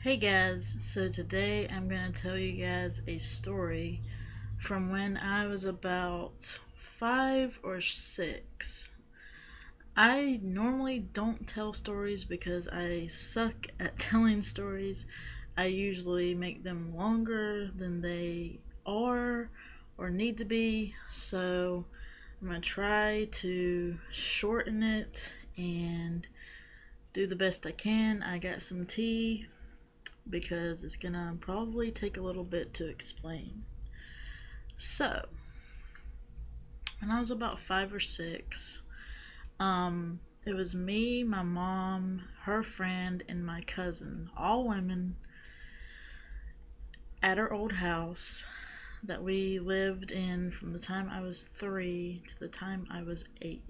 Hey guys, so today I'm going to tell you guys a story from when I was about 5 or 6. I normally don't tell stories because I suck at telling stories. I usually make them longer than they are or need to be, so I'm going to try to shorten it and do the best I can. I got some tea because it's gonna probably take a little bit to explain. So, when I was about 5 or 6, it was me, my mom, her friend, and my cousin, all women, at our old house that we lived in from the time I was 3 to the time I was 8.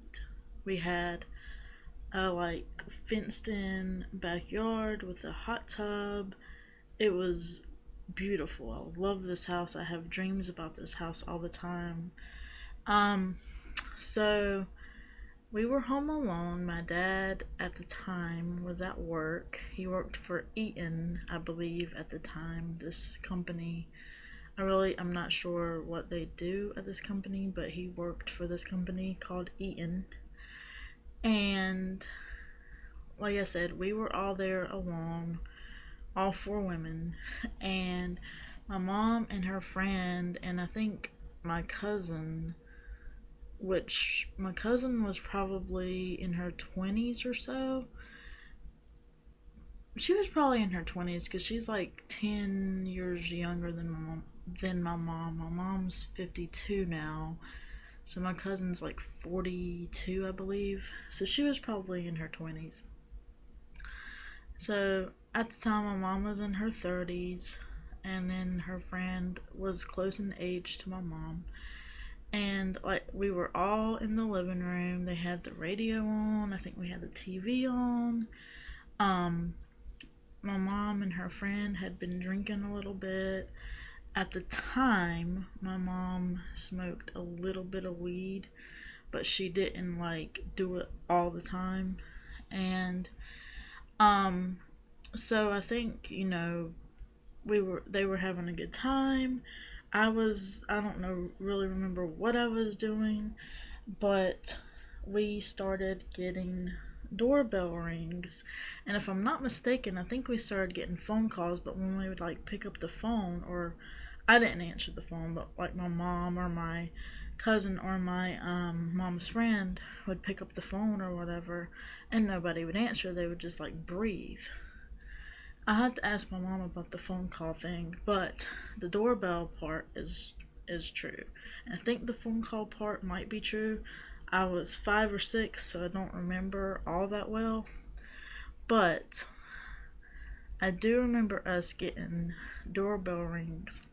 We had a fenced in backyard with a hot tub. It was beautiful. I love this house. I have dreams about this house all the time. Um, so we were home alone. My dad at the time was at work. He worked for Eaton, I believe, at the time. This company. I'm not sure what they do at this company, but he worked for this company called Eaton. And like I said, we were all there alone, all 4 women, and my mom and her friend, and I think my cousin, which my cousin was probably in her 20s or so. She was probably in her 20s because she's like 10 years younger than my mom. My mom's 52 now. So my cousin's like 42, I believe. So she was probably in her 20s. So at the time, my mom was in her 30s, and then her friend was close in age to my mom. And we were all in the living room. They had the radio on. I think we had the TV on. Um, my mom and her friend had been drinking a little bit. At the time, my mom smoked a little bit of weed, but she didn't do it all the time. And um so I think, they were having a good time. I don't know, really remember what I was doing, but we started getting doorbell rings. And if I'm not mistaken, I think we started getting phone calls, but when we would pick up the phone, or I didn't answer the phone, but my mom or my cousin or my mom's friend would pick up the phone or whatever, and nobody would answer. They would just breathe. I had to ask my mom about the phone call thing, but the doorbell part is true. And I think the phone call part might be true. I was 5 or 6, so I don't remember all that well. But I do remember us getting doorbell rings.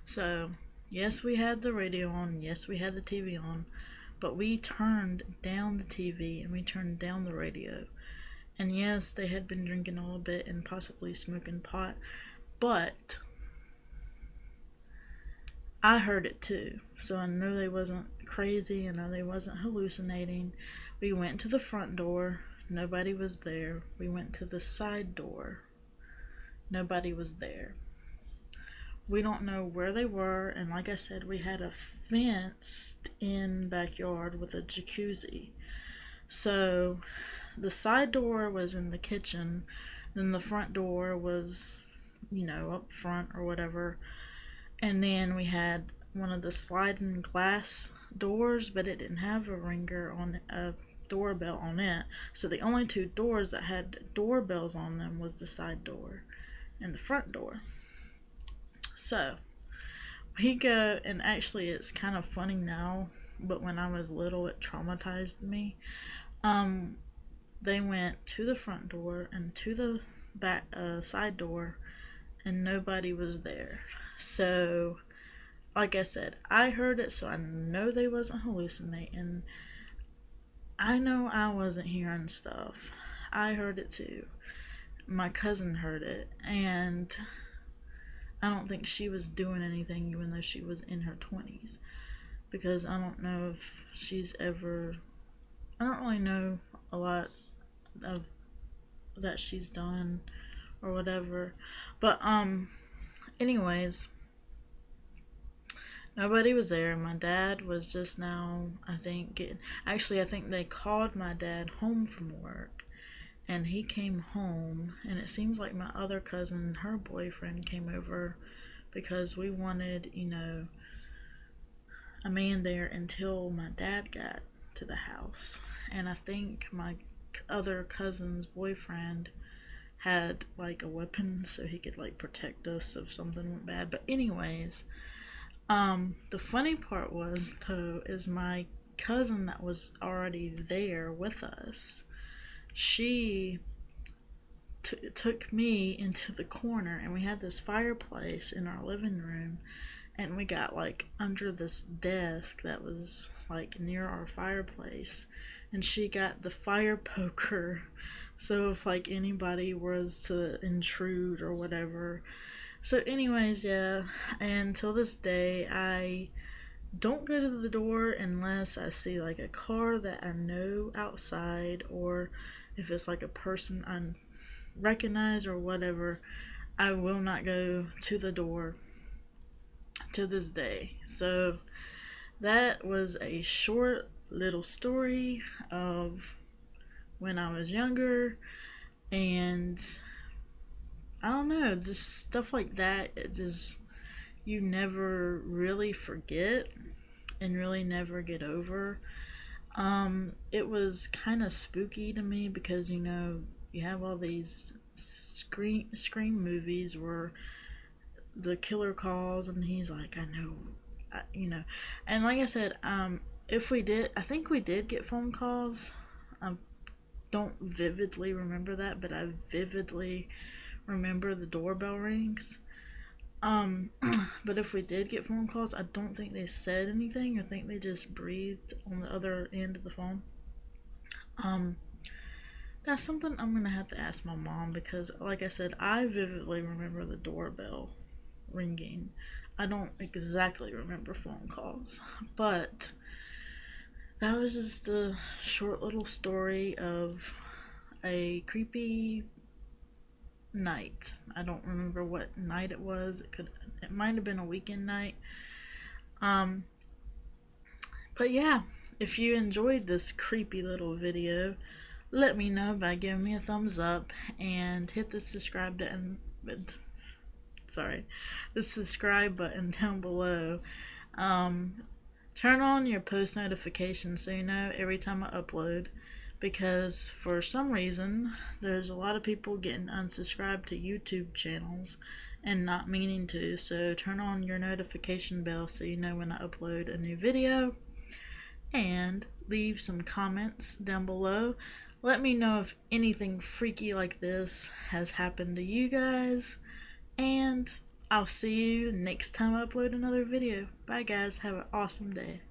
So, yes, we had the radio on, yes, we had the TV on, but we turned down the TV and we turned down the radio. And yes, they had been drinking a little bit and possibly smoking pot, but I heard it too. So I know they wasn't crazy. I know they wasn't hallucinating. We went to the front door. Nobody was there. We went to the side door. Nobody was there. We don't know where they were. And like I said, we had a fenced in backyard with a jacuzzi. So the side door was in the kitchen, then the front door was, up front or whatever. And then we had one of the sliding glass doors, but it didn't have a doorbell on it. So the only 2 doors that had doorbells on them was the side door and the front door. So we go, and actually it's kind of funny now, but when I was little it traumatized me. Um, they went to the front door and to the back side door, and nobody was there. So, like I said, I heard it, so I know they wasn't hallucinating. I know I wasn't hearing stuff. I heard it too. My cousin heard it, and I don't think she was doing anything, even though she was in her 20s, because I don't know if she's ever. I don't really know a lot of that she's done or whatever. But anyways, nobody was there. My dad was just now, I think, I think they called my dad home from work. And he came home, and it seems like my other cousin and her boyfriend came over because we wanted, a man there until my dad got to the house. And I think my other cousin's boyfriend had like a weapon so he could like protect us if something went bad. But anyways, the funny part was though is my cousin that was already there with us. She took me into the corner, and we had this fireplace in our living room, and we got like under this desk that was like near our fireplace, and she got the fire poker so if like anybody was to intrude or whatever. So anyways, yeah, and till this day I don't go to the door unless I see like a car that I know outside, or if it's like a person I recognize or whatever. I will not go to the door to this day. So that was a short little story of when I was younger, and I don't know, just stuff like that. It just, you never really forget and really never get over. It was kind of spooky to me because you have all these scream movies where the killer calls and he's like, I know, and like I said, if we did, I think we did get phone calls. I don't vividly remember that, but I vividly remember the doorbell rings. Um, but if we did get phone calls, I don't think they said anything. I think they just breathed on the other end of the phone. Um, that's something I'm gonna have to ask my mom because, like I said, I vividly remember the doorbell ringing. I don't exactly remember phone calls, but that was just a short little story of a creepy night. I don't remember what night it was. It might have been a weekend night. Um but yeah, if you enjoyed this creepy little video, let me know by giving me a thumbs up and hit the subscribe button. Sorry, the subscribe button down below. Um Turn on your post notifications so you know every time I upload, because for some reason there's a lot of people getting unsubscribed to YouTube channels and not meaning to. So turn on your notification bell so you know when I upload a new video, and leave some comments down below. Let me know if anything freaky like this has happened to you guys, and I'll see you next time I upload another video. Bye guys, have an awesome day.